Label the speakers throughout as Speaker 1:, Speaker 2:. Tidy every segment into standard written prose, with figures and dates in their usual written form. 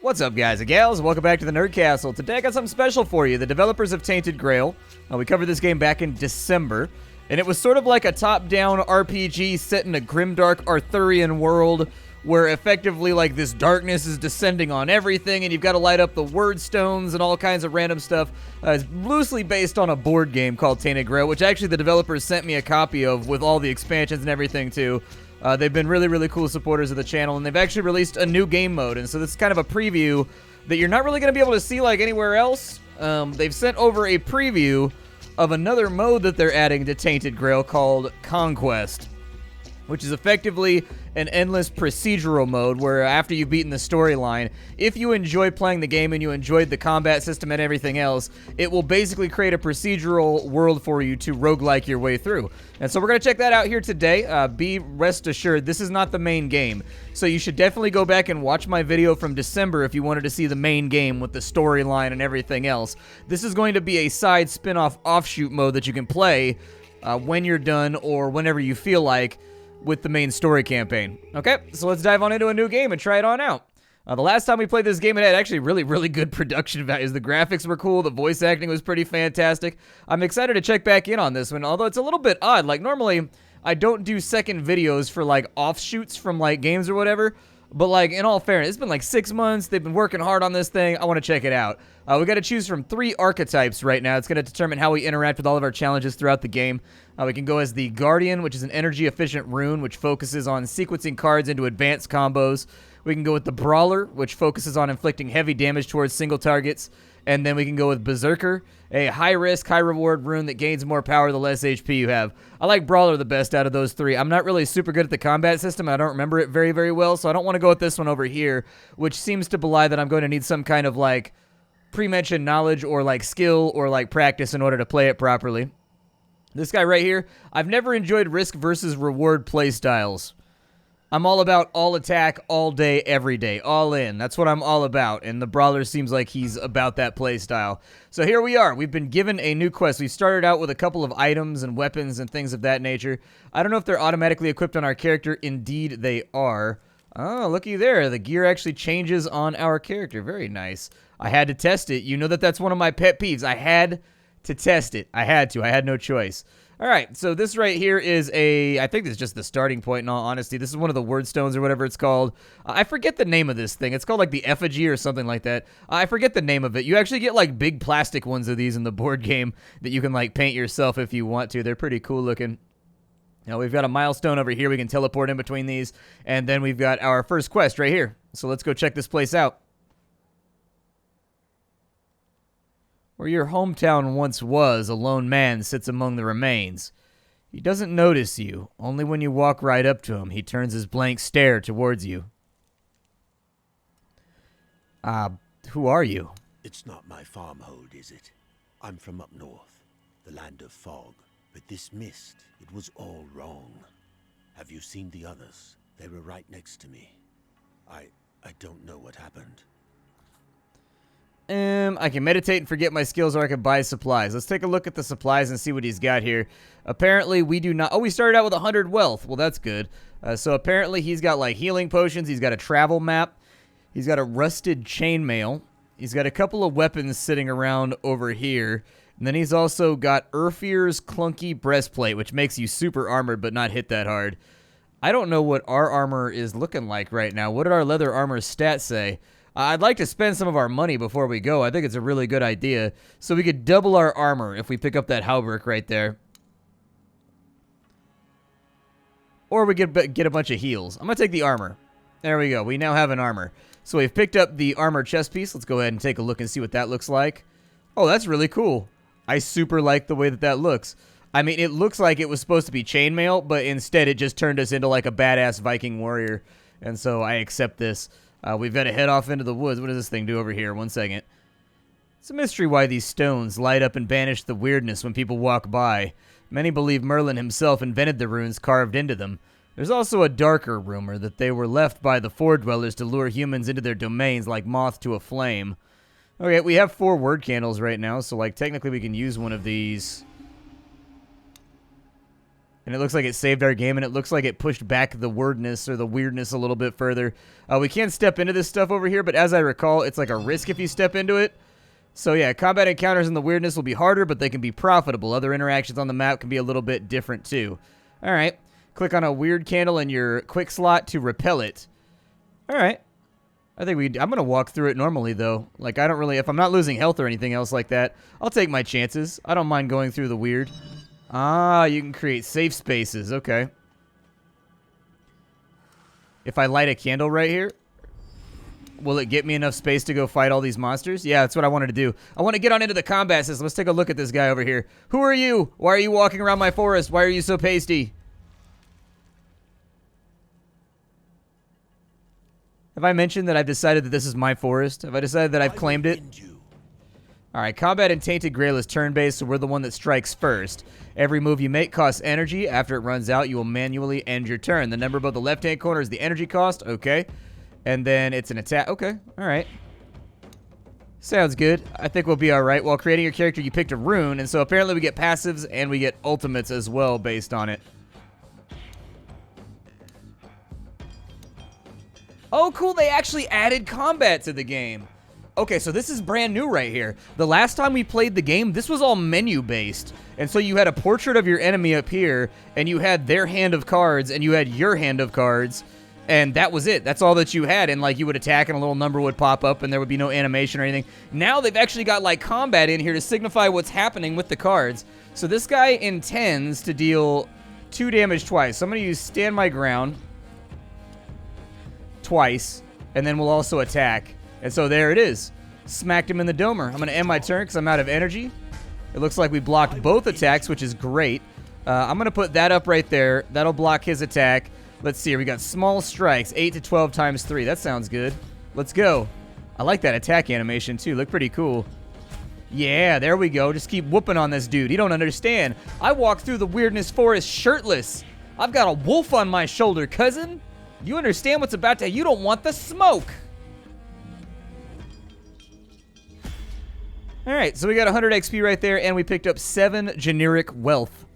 Speaker 1: What's up, guys and gals? Welcome back to the Nerd Castle. Today I got something special for you. The developers of Tainted Grail. We covered this game back in December, and it was sort of like a top-down RPG set in a grimdark Arthurian world where effectively like this darkness is descending on everything, and you've got to light up the word stones and all kinds of random stuff. It's loosely based on a board game called Tainted Grail, which actually the developers sent me a copy of with all the expansions and everything too. They've been really cool supporters of the channel, and they've actually released a new game mode, and so this is kind of a preview that you're not really going to be able to see like anywhere else. They've sent over a preview of another mode that they're adding to Tainted Grail called Conquest, which is effectively an endless procedural mode where after you've beaten the storyline, if you enjoy playing the game and you enjoyed the combat system and everything else, it will basically create a procedural world for you to roguelike your way through. And so we're going to check that out here today. Be rest assured, this is not the main game. So you should definitely go back and watch my video from December if you wanted to see the main game with the storyline and everything else. This is going to be a side spin-off offshoot mode that you can play when you're done or whenever you feel like with the main story campaign. Okay, so let's dive on into a new game and try it on out. The last time we played this game, it had actually really good production values. The graphics were cool, the voice acting was pretty fantastic. I'm excited to check back in on this one, although it's a little bit odd. Like, normally, I don't do second videos for, like, offshoots from, like, games or whatever. But, like, in all fairness, it's been, like, 6 months. They've been working hard on this thing. I want to check it out. We got to choose from 3 archetypes right now. It's going to determine how we interact with all of our challenges throughout the game. We can go as the Guardian, which is an energy-efficient rune, which focuses on sequencing cards into advanced combos. We can go with the Brawler, which focuses on inflicting heavy damage towards single targets. And then we can go with Berserker, a high-risk, high-reward rune that gains more power the less HP you have. I like Brawler the best out of those 3. I'm not really super good at the combat system, and I don't remember it very well, so I don't want to go with this one over here, which seems to belie that I'm going to need some kind of, like, pre-mentioned knowledge or, like, skill or, like, practice in order to play it properly. This guy right here, I've never enjoyed risk versus reward playstyles. I'm all about all attack, all day, every day, all in. That's what I'm all about, and the Brawler seems like he's about that playstyle. So here we are. We've been given a new quest. We started out with a couple of items and weapons and things of that nature. I don't know if they're automatically equipped on our character. Indeed, they are. Oh, looky there. The gear actually changes on our character. Very nice. I had to test it. You know that that's one of my pet peeves. I had to test it. I had to. I had no choice. All right, so this right here is I think this is just the starting point in all honesty. This is one of the word stones or whatever it's called. I forget the name of this thing. It's called like the effigy or something like that. I forget the name of it. You actually get like big plastic ones of these in the board game that you can like paint yourself if you want to. They're pretty cool looking. Now we've got a milestone over here. We can teleport in between these. And then we've got our first quest right here. So let's go check this place out. Where your hometown once was, a lone man sits among the remains. He doesn't notice you. Only when you walk right up to him, he turns his blank stare towards you. Who are you?
Speaker 2: It's not my farmhold, is it? I'm from up north, the land of fog. But this mist, it was all wrong. Have you seen the others? They were right next to me. I don't know what happened.
Speaker 1: I can meditate and forget my skills, or I can buy supplies. Let's take a look at the supplies and see what he's got here. Apparently, we do not... Oh, we started out with 100 wealth. Well, that's good. So apparently, he's got, like, healing potions. He's got a travel map. He's got a rusted chainmail. He's got a couple of weapons sitting around over here. And then he's also got Urfir's clunky breastplate, which makes you super armored but not hit that hard. I don't know what our armor is looking like right now. What did our leather armor stats say? I'd like to spend some of our money before we go. I think it's a really good idea. So we could double our armor if we pick up that hauberk right there. Or we could get a bunch of heals. I'm going to take the armor. There we go. We now have an armor. So we've picked up the armor chest piece. Let's go ahead and take a look and see what that looks like. Oh, that's really cool. I super like the way that looks. I mean, it looks like it was supposed to be chainmail, but instead it just turned us into like a badass Viking warrior. And so I accept this. We've got to head off into the woods. What does this thing do over here? 1 second. It's a mystery why these stones light up and banish the weirdness when people walk by. Many believe Merlin himself invented the runes carved into them. There's also a darker rumor that they were left by the Ford dwellers to lure humans into their domains like moth to a flame. Okay, we have 4 word candles right now, so like technically we can use one of these. And it looks like it saved our game, and it looks like it pushed back the wordness or the weirdness a little bit further. We can't step into this stuff over here, but as I recall, it's like a risk if you step into it. So yeah, combat encounters and the weirdness will be harder, but they can be profitable. Other interactions on the map can be a little bit different too. All right. Click on a weird candle in your quick slot to repel it. All right. I'm going to walk through it normally, though. Like, I don't really... If I'm not losing health or anything else like that, I'll take my chances. I don't mind going through the weird. Ah, you can create safe spaces. Okay. If I light a candle right here, will it get me enough space to go fight all these monsters? Yeah, that's what I wanted to do. I want to get on into the combat system. Let's take a look at this guy over here. Who are you? Why are you walking around my forest? Why are you so pasty? Have I mentioned that I've decided that this is my forest? Have I decided that I've claimed it? Alright, combat in Tainted Grail is turn-based, so we're the one that strikes first. Every move you make costs energy. After it runs out, you will manually end your turn. The number above the left-hand corner is the energy cost. Okay. And then it's an attack. Okay. Alright. Sounds good. I think we'll be alright. While creating your character, you picked a rune, and so apparently we get passives and we get ultimates as well based on it. Oh, cool. They actually added combat to the game. Okay, so this is brand new right here. The last time we played the game, this was all menu-based. And so you had a portrait of your enemy up here, and you had their hand of cards, and you had your hand of cards, and that was it. That's all that you had, and, like, you would attack, and a little number would pop up, and there would be no animation or anything. Now they've actually got, like, combat in here to signify what's happening with the cards. So this guy intends to deal 2 damage twice. So I'm going to use Stand My Ground twice, and then we'll also attack. And so there it is. Smacked him in the domer. I'm going to end my turn because I'm out of energy. It looks like we blocked both attacks, which is great. I'm going to put that up right there. That'll block his attack. Let's see here. We got small strikes, 8 to 12 times 3. That sounds good. Let's go. I like that attack animation, too. Look pretty cool. Yeah, there we go. Just keep whooping on this dude. You don't understand. I walk through the weirdness forest shirtless. I've got a wolf on my shoulder, cousin. You understand what's about to... You don't want the smoke. Alright, so we got 100 XP right there, and we picked up 7 generic wealth.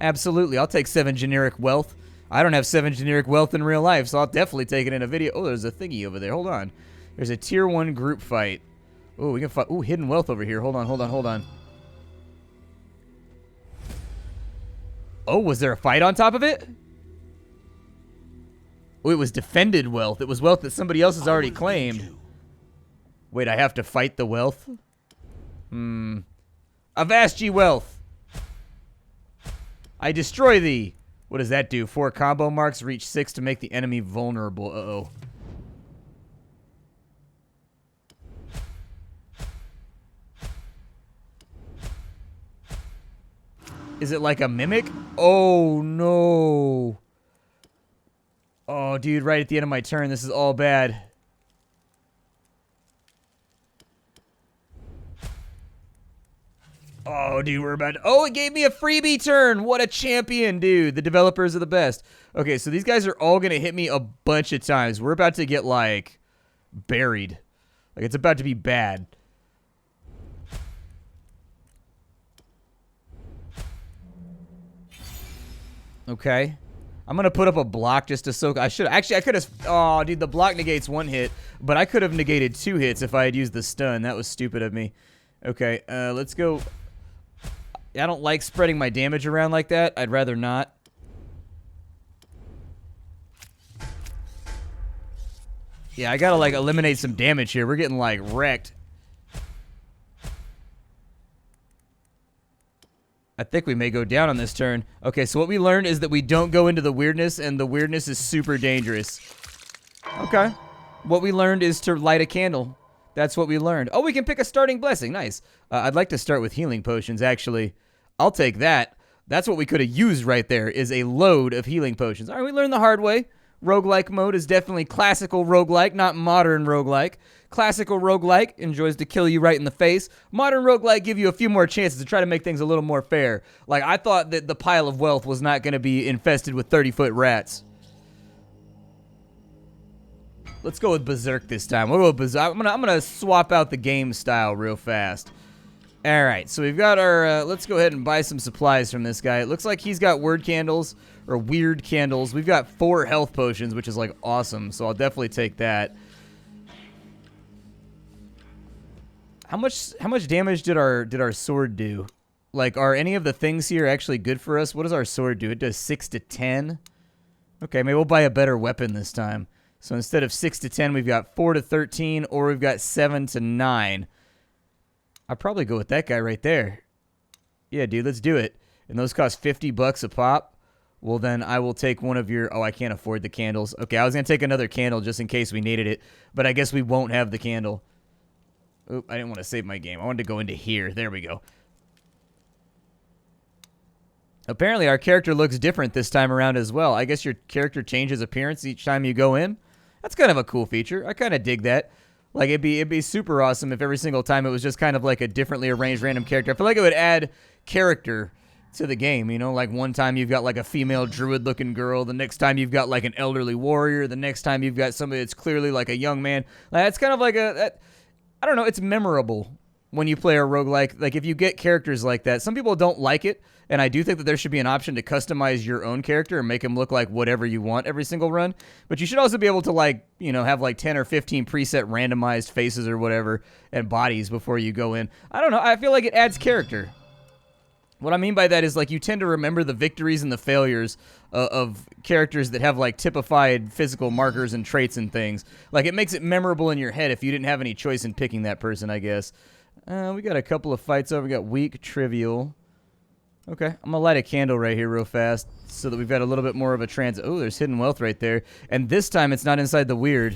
Speaker 1: Absolutely, I'll take 7 generic wealth. I don't have 7 generic wealth in real life, so I'll definitely take it in a video. Oh, there's a thingy over there. Hold on. There's a tier 1 group fight. Oh, we can fight. Oh, hidden wealth over here. Hold on, hold on, hold on. Oh, was there a fight on top of it? Oh, it was defended wealth. It was wealth that somebody else has already claimed. Wait, I have to fight the wealth? Avast ye wealth. I destroy thee. What does that do? 4 combo marks, reach 6 to make the enemy vulnerable. Uh-oh. Is it like a mimic? Oh, no. Oh, dude, right at the end of my turn. This is all bad. Oh, dude, we're about to... Oh, it gave me a freebie turn. What a champion, dude. The developers are the best. Okay, so these guys are all going to hit me a bunch of times. We're about to get, like, buried. Like, it's about to be bad. Okay. I'm going to put up a block just to soak... I could have... Oh, dude, the block negates 1 hit, but I could have negated 2 hits if I had used the stun. That was stupid of me. Okay, let's go... I don't like spreading my damage around like that. I'd rather not. Yeah, I gotta, like, eliminate some damage here. We're getting, like, wrecked. I think we may go down on this turn. Okay, so what we learned is that we don't go into the weirdness, and the weirdness is super dangerous. Okay. What we learned is to light a candle. That's what we learned. Oh, we can pick a starting blessing. Nice. I'd like to start with healing potions, actually. I'll take that. That's what we could have used right there, is a load of healing potions. All right, we learned the hard way. Roguelike mode is definitely classical roguelike, not modern roguelike. Classical roguelike enjoys to kill you right in the face. Modern roguelike give you a few more chances to try to make things a little more fair. Like, I thought that the pile of wealth was not going to be infested with 30-foot rats. Let's go with Berserk this time. We'll go with Berserk. I'm gonna swap out the game style real fast. All right, so we've got our, let's go ahead and buy some supplies from this guy. It looks like he's got word candles, or weird candles. We've got 4 health potions, which is, like, awesome, so I'll definitely take that. How much damage did our sword do? Like, are any of the things here actually good for us? What does our sword do? It does 6 to 10. Okay, maybe we'll buy a better weapon this time. So instead of 6 to 10, we've got 4 to 13, or we've got 7 to 9. I'd probably go with that guy right there. Yeah, dude, let's do it. And those cost $50 a pop. Well, then I will take one of your... Oh, I can't afford the candles. Okay, I was going to take another candle just in case we needed it. But I guess we won't have the candle. Oop, I didn't want to save my game. I wanted to go into here. There we go. Apparently, our character looks different this time around as well. I guess your character changes appearance each time you go in. That's kind of a cool feature. I kind of dig that. Like, it'd be super awesome if every single time it was just kind of like a differently arranged random character. I feel like it would add character to the game, you know? Like, one time you've got, like, a female druid-looking girl. The next time you've got, like, an elderly warrior. The next time you've got somebody that's clearly, like, a young man. Like, that's kind of like I don't know, it's memorable when you play a roguelike. Like, if you get characters like that, some people don't like it, and I do think that there should be an option to customize your own character and make him look like whatever you want every single run. But you should also be able to, like, you know, have like 10 or 15 preset randomized faces or whatever and bodies before you go in. I don't know, I feel like it adds character. What I mean by that is, like, you tend to remember the victories and the failures of characters that have, like, typified physical markers and traits and things. Like, it makes it memorable in your head if you didn't have any choice in picking that person, I guess. We got a couple of fights over. We got weak, trivial. Okay, I'm going to light a candle right here real fast so that we've got a little bit more of a transit. Oh, there's hidden wealth right there. And this time it's not inside the weird.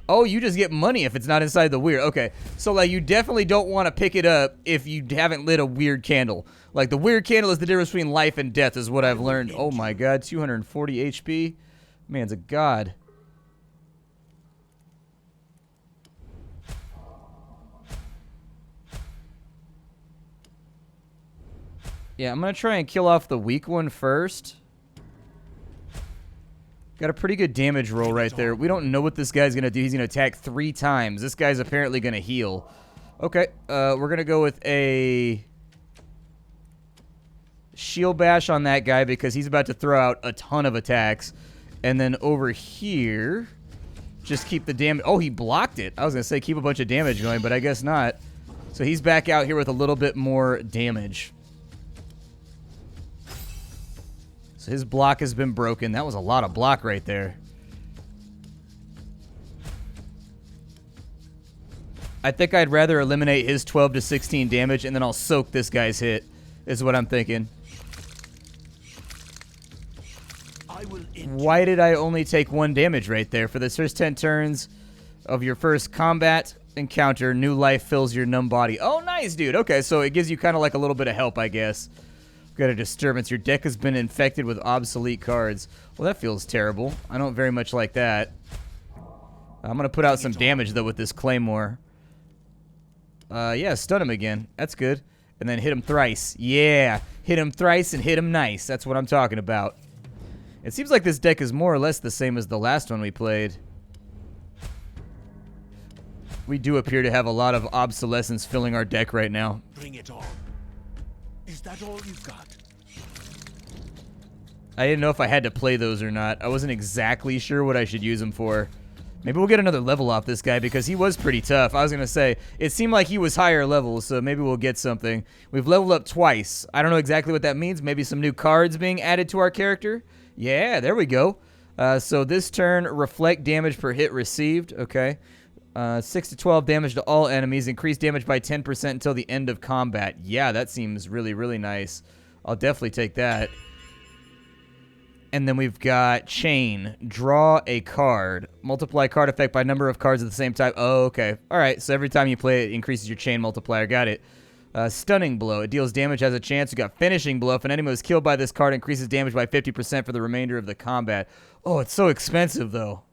Speaker 1: Oh, you just get money if it's not inside the weird. Okay, so, like, you definitely don't want to pick it up if you haven't lit a weird candle. Like, the weird candle is the difference between life and death is what I've learned. Oh, my God, 240 HP? Man's a god. Yeah, I'm going to try and kill off the weak one first. Got a pretty good damage roll right there. We don't know what this guy's going to do. He's going to attack 3 times. This guy's apparently going to heal. Okay, we're going to go with a shield bash on that guy because he's about to throw out a ton of attacks. And then over here, just keep the damage. Oh, he blocked it. I was going to say keep a bunch of damage going, but I guess not. So he's back out here with a little bit more damage. So his block has been broken. That was a lot of block right there. I think I'd rather eliminate his 12 to 16 damage and then I'll soak this guy's hit, is what I'm thinking. Why did I only take 1 damage right there? For the first 10 turns of your first combat encounter, new life fills your numb body. Oh, nice, dude. Okay, so it gives you kind of like a little bit of help, I guess. Got a disturbance. Your deck has been infected with obsolete cards. Well, that feels terrible. I don't very much like that. I'm going to put out some damage, though, with this Claymore. Yeah, stun him again. That's good. And then hit him thrice. Yeah, hit him thrice and hit him nice. That's what I'm talking about. It seems like this deck is more or less the same as the last one we played. We do appear to have a lot of obsolescence filling our deck right now.
Speaker 2: Bring it on. Is that all you've got?
Speaker 1: I didn't know if I had to play those or not. I wasn't exactly sure what I should use them for. Maybe we'll get another level off this guy because he was pretty tough. I was going to say, it seemed like he was higher level, so maybe we'll get something. We've leveled up twice. I don't know exactly what that means. Maybe some new cards being added to our character. Yeah, there we go. So this turn, reflect damage per hit received. Okay. 6 to 12 damage to all enemies. Increase damage by 10% until the end of combat. Yeah, that seems really, really nice. I'll definitely take that. And then we've got Chain. Draw a card. Multiply card effect by number of cards of the same type. Oh, okay. All right, so every time you play it, it increases your Chain multiplier. Got it. Stunning Blow. It deals damage as a chance. We got Finishing Blow. If an enemy was killed by this card, increases damage by 50% for the remainder of the combat. Oh, it's so expensive, though.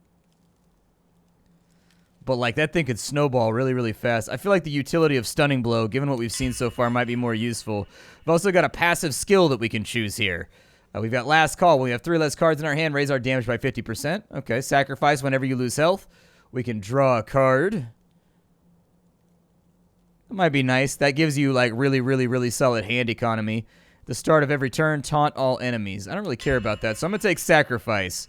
Speaker 1: But, like, that thing could snowball really, really fast. I feel like the utility of Stunning Blow, given what we've seen so far, might be more useful. We've also got a passive skill that we can choose here. We've got Last Call. When we have 3 less cards in our hand, raise our damage by 50%. Okay, Sacrifice whenever you lose health. We can draw a card. That might be nice. That gives you like really, really, really solid hand economy. The start of every turn, taunt all enemies. I don't really care about that, so I'm going to take sacrifice.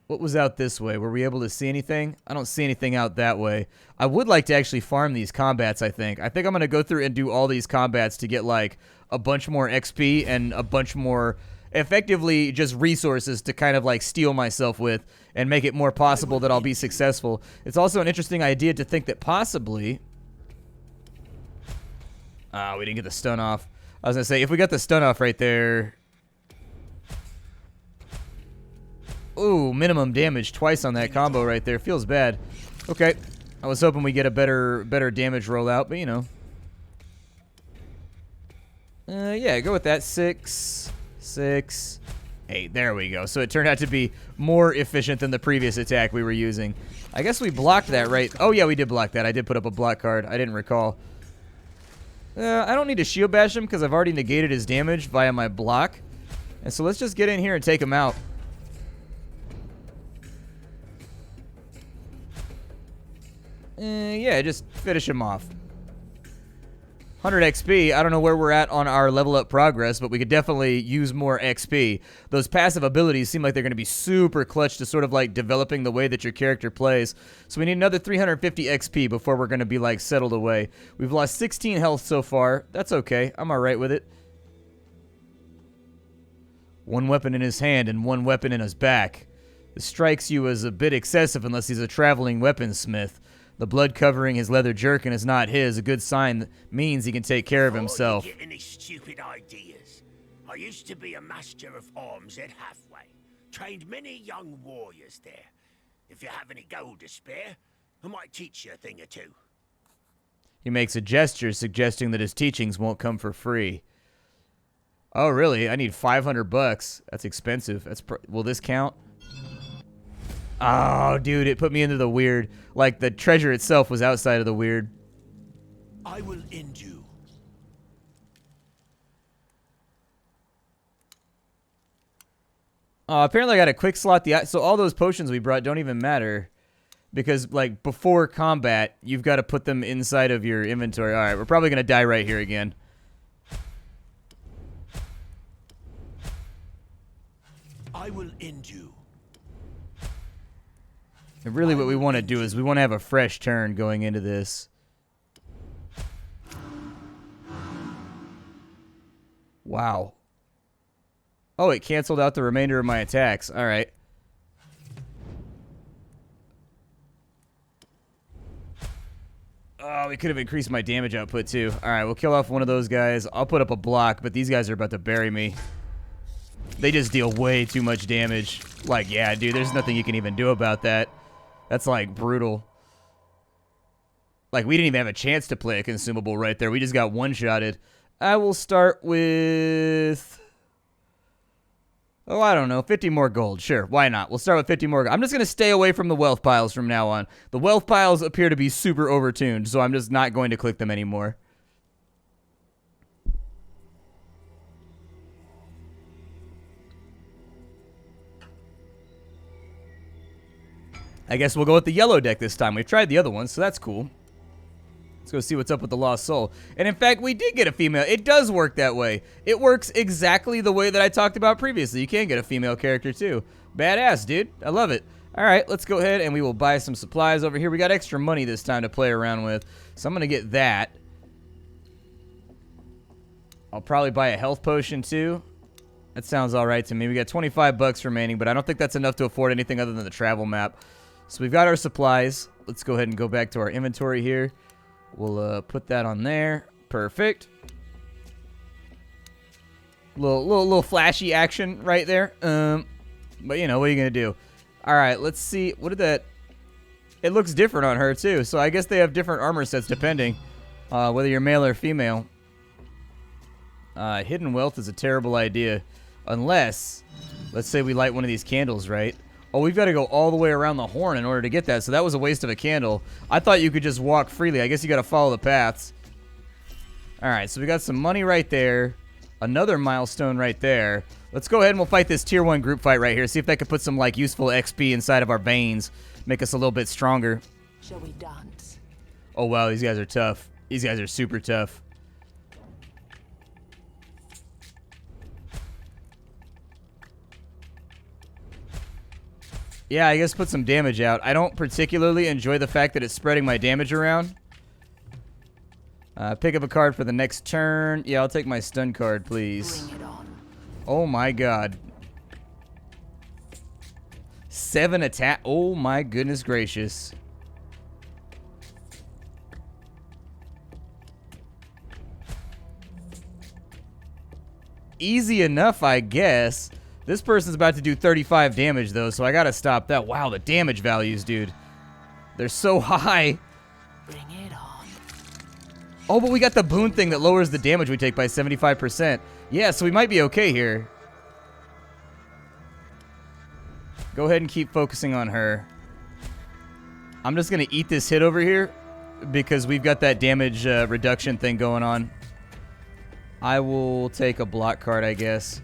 Speaker 1: What was out this way? Were we able to see anything? I don't see anything out that way. I would like to actually farm these combats, I think. I think I'm going to go through and do all these combats to get like a bunch more XP and a bunch more, effectively just resources to kind of like steal myself with and make it more possible that I'll be successful. It's also an interesting idea to think that possibly... we didn't get the stun off. I was going to say, if we got the stun off right there... Ooh, minimum damage twice on that combo right there. Feels bad. Okay. I was hoping we get a better damage rollout, but you know. Yeah, go with that. 6, 6, 8. There we go. So it turned out to be more efficient than the previous attack we were using. I guess we blocked that, right? Oh, yeah, we did block that. I did put up a block card. I didn't recall. I don't need to shield bash him because I've already negated his damage via my block. And so let's just get in here and take him out. Yeah, just finish him off. 100 XP. I don't know where we're at on our level up progress, but we could definitely use more XP. Those passive abilities seem like they're going to be super clutch to sort of like developing the way that your character plays. So we need another 350 XP before we're going to be like settled away. We've lost 16 health so far. That's okay. I'm all right with it. One weapon in his hand and one weapon in his back. This strikes you as a bit excessive unless he's a traveling weaponsmith. The blood covering his leather jerkin is not his. A good sign means he can take care of himself.
Speaker 2: You get any stupid ideas? I used to be a master of arms at Halfway. Trained many young warriors there. If you have any gold to spare, I might teach you a thing or two.
Speaker 1: He makes a gesture suggesting that his teachings won't come for free. Oh, really? I need 500 bucks. That's expensive. Will this count? Oh, dude, it put me into the weird. Like, the treasure itself was outside of the weird.
Speaker 2: I will end you.
Speaker 1: Apparently I got to quick slot so all those potions we brought don't even matter. Because, like, before combat, you've got to put them inside of your inventory. Alright, we're probably going to die right here again.
Speaker 2: I will end you.
Speaker 1: And really what we want to do is we want to have a fresh turn going into this. Wow. Oh, it canceled out the remainder of my attacks. All right. Oh, we could have increased my damage output too. All right, we'll kill off one of those guys. I'll put up a block, but these guys are about to bury me. They just deal way too much damage. Like, yeah, dude, there's nothing you can even do about that. That's, like, brutal. Like, we didn't even have a chance to play a consumable right there. We just got one-shotted. I will start with... Oh, I don't know. 50 more gold. Sure, why not? We'll start with 50 more gold. I'm just going to stay away from the wealth piles from now on. The wealth piles appear to be super overtuned, so I'm just not going to click them anymore. I guess we'll go with the yellow deck this time. We've tried the other ones, so that's cool. Let's go see what's up with the Lost Soul. And in fact, we did get a female. It does work that way. It works exactly the way that I talked about previously. You can get a female character too. Badass, dude. I love it. All right, let's go ahead and we will buy some supplies over here. We got extra money this time to play around with, so I'm going to get that. I'll probably buy a health potion too. That sounds all right to me. We got 25 bucks remaining, but I don't think that's enough to afford anything other than the travel map. So we've got our supplies. Let's go ahead and go back to our inventory here. We'll put that on there. Perfect. Little flashy action right there. But you know, what are you gonna do? All right, let's see. What did that? It looks different on her too. So I guess they have different armor sets depending whether you're male or female. Hidden wealth is a terrible idea, unless, let's say we light one of these candles, right? Oh, we've got to go all the way around the horn in order to get that, so that was a waste of a candle. I thought you could just walk freely. I guess you got to follow the paths. All right, so we got some money right there. Another milestone right there. Let's go ahead and we'll fight this tier 1 group fight right here. See if that could put some, like, useful XP inside of our veins. Make us a little bit stronger.
Speaker 3: Shall we dance?
Speaker 1: Oh, wow, these guys are tough. These guys are super tough. Yeah, I guess put some damage out. I don't particularly enjoy the fact that it's spreading my damage around. Pick up a card for the next turn. Yeah, I'll take my stun card, please.
Speaker 3: Bring it on.
Speaker 1: Oh my god. 7 attack. Oh my goodness gracious. Easy enough, I guess. This person's about to do 35 damage, though, so I gotta stop that. Wow, the damage values, dude. They're so high.
Speaker 3: Bring it on.
Speaker 1: Oh, but we got the boon thing that lowers the damage we take by 75%. Yeah, so we might be okay here. Go ahead and keep focusing on her. I'm just gonna eat this hit over here because we've got that damage reduction thing going on. I will take a block card, I guess.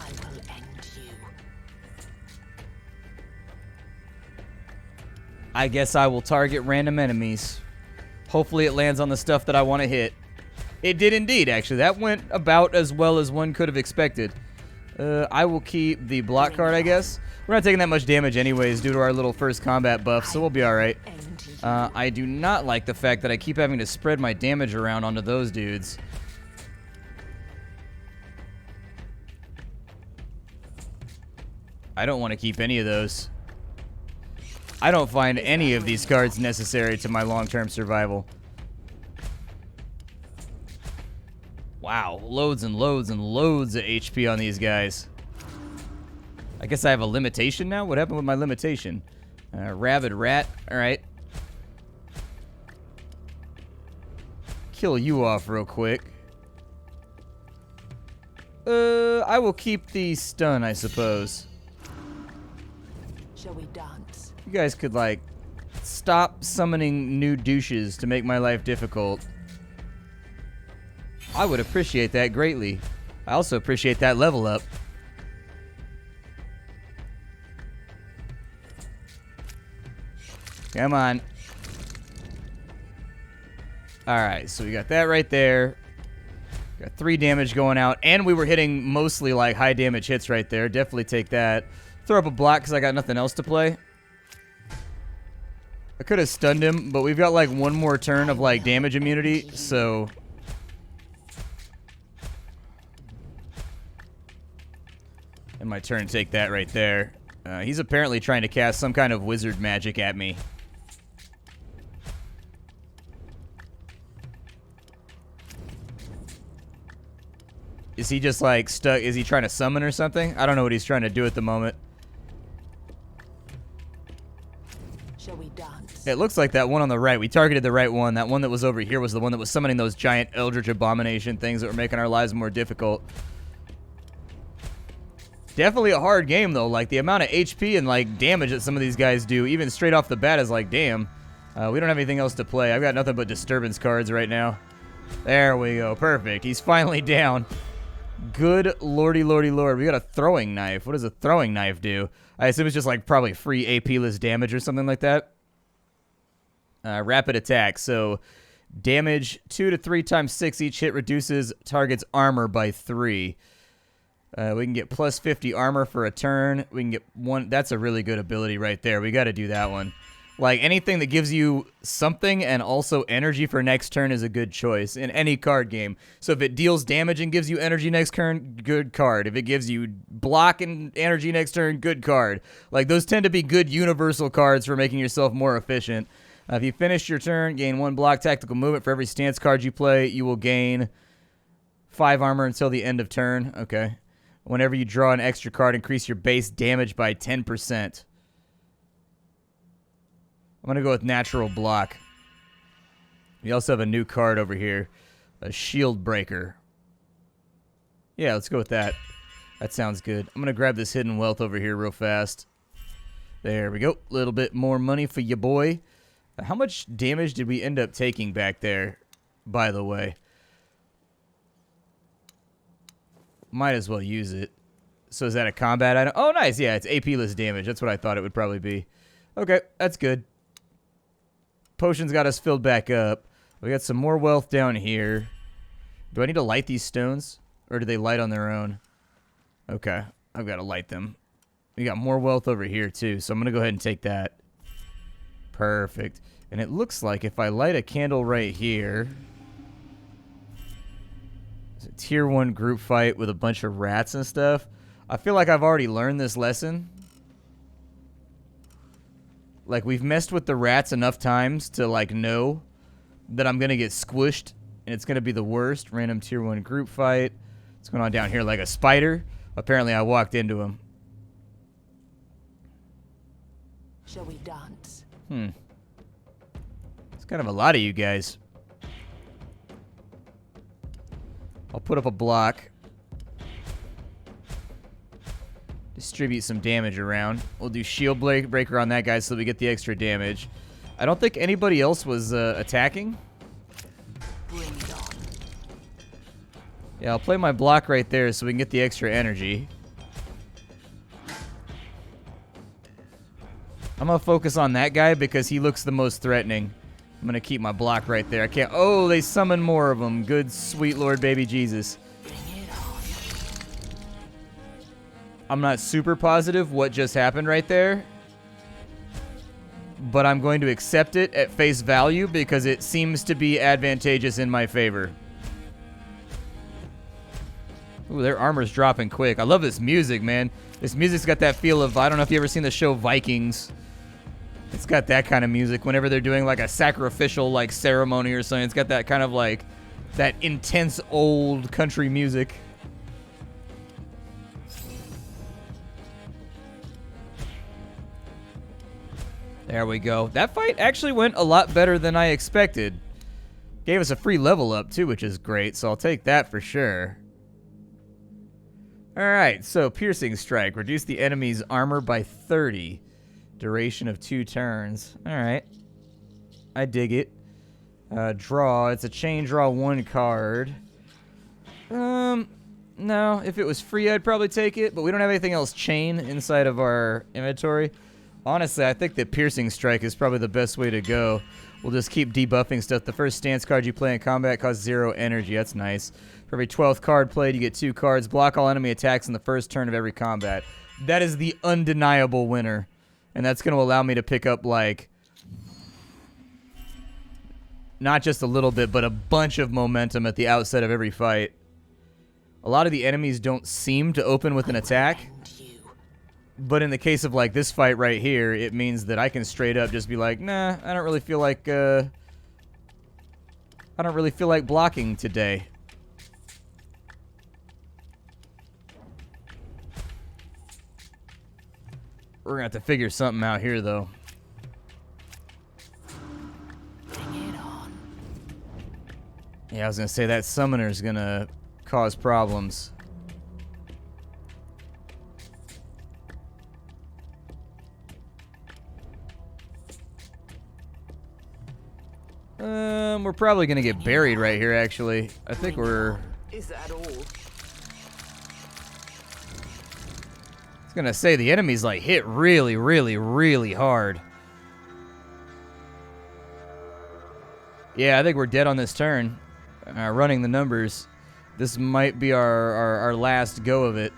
Speaker 3: I will end you.
Speaker 1: I guess I will target random enemies. Hopefully it lands on the stuff that I want to hit. It did indeed, actually. That went about as well as one could have expected. I will keep the block card, I guess. We're not taking that much damage anyways due to our little first combat buff, so we'll be alright. I do not like the fact that I keep having to spread my damage around onto those dudes. I don't want to keep any of those. I don't find any of these cards necessary to my long-term survival. Wow, loads and loads and loads of HP on these guys. I guess I have a limitation now? What happened with my limitation? Rabid rat. Alright. Kill you off real quick. I will keep the stun, I suppose.
Speaker 3: Shall we dance?
Speaker 1: You guys could, like, stop summoning new douches to make my life difficult. I would appreciate that greatly. I also appreciate that level up. Come on. Alright, so we got that right there. Got 3 damage going out, and we were hitting mostly like high damage hits right there. Definitely take that. Throw up a block because I got nothing else to play. I could have stunned him, but we've got like one more turn of like damage immunity, so... And my turn, take that right there. He's apparently trying to cast some kind of wizard magic at me. Is he just like stuck? Is he trying to summon or something? I don't know what he's trying to do at the moment.
Speaker 3: Shall we dance?
Speaker 1: It looks like that one on the right. We targeted the right one. That one that was over here was the one that was summoning those giant eldritch abomination things that were making our lives more difficult. Definitely a hard game, though. Like, the amount of HP and, like, damage that some of these guys do, even straight off the bat, is like, damn. We don't have anything else to play. I've got nothing but disturbance cards right now. There we go. Perfect. He's finally down. Good lordy, lordy, lord. We got a throwing knife. What does a throwing knife do? I assume it's just, like, probably free AP-less damage or something like that. Rapid attack. So, damage 2 to 3 times 6. Each hit reduces target's armor by 3. We can get plus 50 armor for a turn. We can get 1. That's a really good ability right there. We got to do that one. Like, anything that gives you something and also energy for next turn is a good choice in any card game. So if it deals damage and gives you energy next turn, good card. If it gives you block and energy next turn, good card. Like, those tend to be good universal cards for making yourself more efficient. If you finish your turn, gain 1 block tactical movement. For every stance card you play, you will gain 5 armor until the end of turn. Okay. Whenever you draw an extra card, increase your base damage by 10%. I'm going to go with natural block. We also have a new card over here. A shield breaker. Yeah, let's go with that. That sounds good. I'm going to grab this hidden wealth over here real fast. There we go. A little bit more money for you, boy. How much damage did we end up taking back there, by the way? Might as well use it. So is that a combat item? Oh, nice. Yeah, it's AP-less damage. That's what I thought it would probably be. Okay, that's good. potions got us filled back up. We got some more wealth down here. Do I need to light these stones? Or do they light on their own? Okay, I've got to light them. We got more wealth over here, too, so I'm going to go ahead and take that. Perfect. And it looks like if I light a candle right here... It's a tier 1 group fight with a bunch of rats and stuff. I feel like I've already learned this lesson. Like, we've messed with the rats enough times to, like, know that I'm going to get squished, and it's going to be the worst. Random tier 1 group fight. What's going on down here? Like a spider? Apparently, I walked into him.
Speaker 3: Shall we dance?
Speaker 1: It's kind of a lot of you guys. I'll put up a block. Distribute some damage around. We'll do shield breaker on that guy so we get the extra damage. I don't think anybody else was attacking.
Speaker 3: Bring it on.
Speaker 1: Yeah, I'll play my block right there so we can get the extra energy. I'm going to focus on that guy because he looks the most threatening. I'm going to keep my block right there. I can't... Oh, they summon more of them. Good, sweet Lord baby Jesus.
Speaker 3: Bring it on.
Speaker 1: I'm not super positive what just happened right there. But I'm going to accept it at face value because it seems to be advantageous in my favor. Ooh, their armor's dropping quick. I love this music, man. This music's got that feel of... I don't know if you've ever seen the show Vikings. It's got that kind of music whenever they're doing like a sacrificial like ceremony or something. It's got that kind of like that intense old country music. There we go. That fight actually went a lot better than I expected. Gave us a free level up too, which is great, so I'll take that for sure. Alright, so Piercing Strike. Reduce the enemy's armor by 30. Duration of 2 turns. Alright. I dig it. Draw. It's a chain draw 1 card. No. If it was free, I'd probably take it, but we don't have anything else chain inside of our inventory. Honestly, I think that Piercing Strike is probably the best way to go. We'll just keep debuffing stuff. The first stance card you play in combat costs 0 energy. That's nice. For every 12th card played, you get 2 cards. Block all enemy attacks in the first turn of every combat. That is the undeniable winner. And that's going to allow me to pick up, like, not just a little bit, but a bunch of momentum at the outset of every fight. A lot of the enemies don't seem to open with an attack. But in the case of, like, this fight right here, it means that I can straight up just be like, nah, I don't really feel like blocking today. We're going to have to figure something out here, though.
Speaker 3: Bring it on.
Speaker 1: Yeah, I was going to say that summoner's going to cause problems. We're probably going to get buried right here, actually. I think we're...
Speaker 3: Is that all?
Speaker 1: I was going to say, the enemies, like, hit really, really, really hard. Yeah, I think we're dead on this turn. Running the numbers. This might be our last go of it.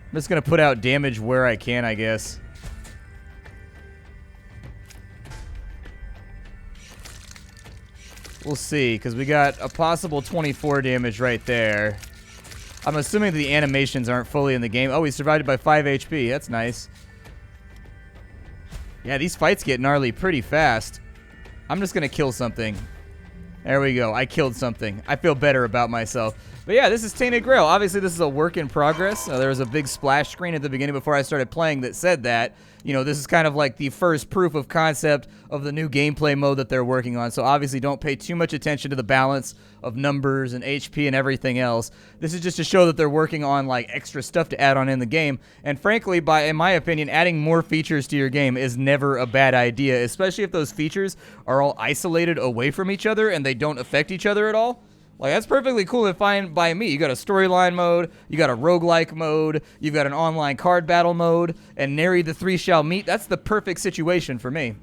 Speaker 1: I'm just going to put out damage where I can, I guess. We'll see, because we got a possible 24 damage right there. I'm assuming the animations aren't fully in the game. Oh, he survived it by 5 HP. That's nice. Yeah, these fights get gnarly pretty fast. I'm just going to kill something. There we go. I killed something. I feel better about myself. But yeah, this is Tainted Grail. Obviously, this is a work in progress. There was a big splash screen at the beginning before I started playing that said that. You know, this is kind of like the first proof of concept of the new gameplay mode that they're working on. So obviously, don't pay too much attention to the balance of numbers and HP and everything else. This is just to show that they're working on like extra stuff to add on in the game. And frankly, in my opinion, adding more features to your game is never a bad idea, especially if those features are all isolated away from each other and they don't affect each other at all. Like, that's perfectly cool and fine by me. You got a storyline mode, you got a roguelike mode, you've got an online card battle mode, and nary the three shall meet. That's the perfect situation for me.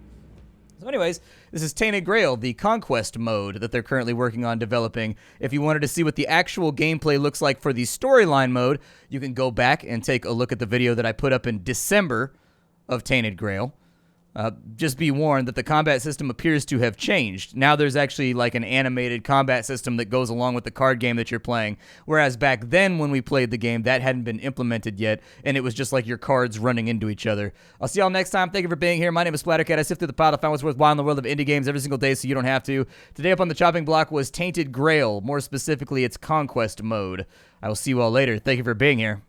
Speaker 1: So anyways, this is Tainted Grail, the conquest mode that they're currently working on developing. If you wanted to see what the actual gameplay looks like for the storyline mode, you can go back and take a look at the video that I put up in December of Tainted Grail. Just be warned that the combat system appears to have changed. Now there's actually like an animated combat system that goes along with the card game that you're playing. Whereas back then when we played the game, that hadn't been implemented yet, and it was just like your cards running into each other. I'll see y'all next time. Thank you for being here. My name is Splat. I sift through the pile to find what's worthwhile in the world of indie games every single day so you don't have to. Today up on the chopping block was Tainted Grail. More specifically, its conquest mode. I will see you all later. Thank you for being here.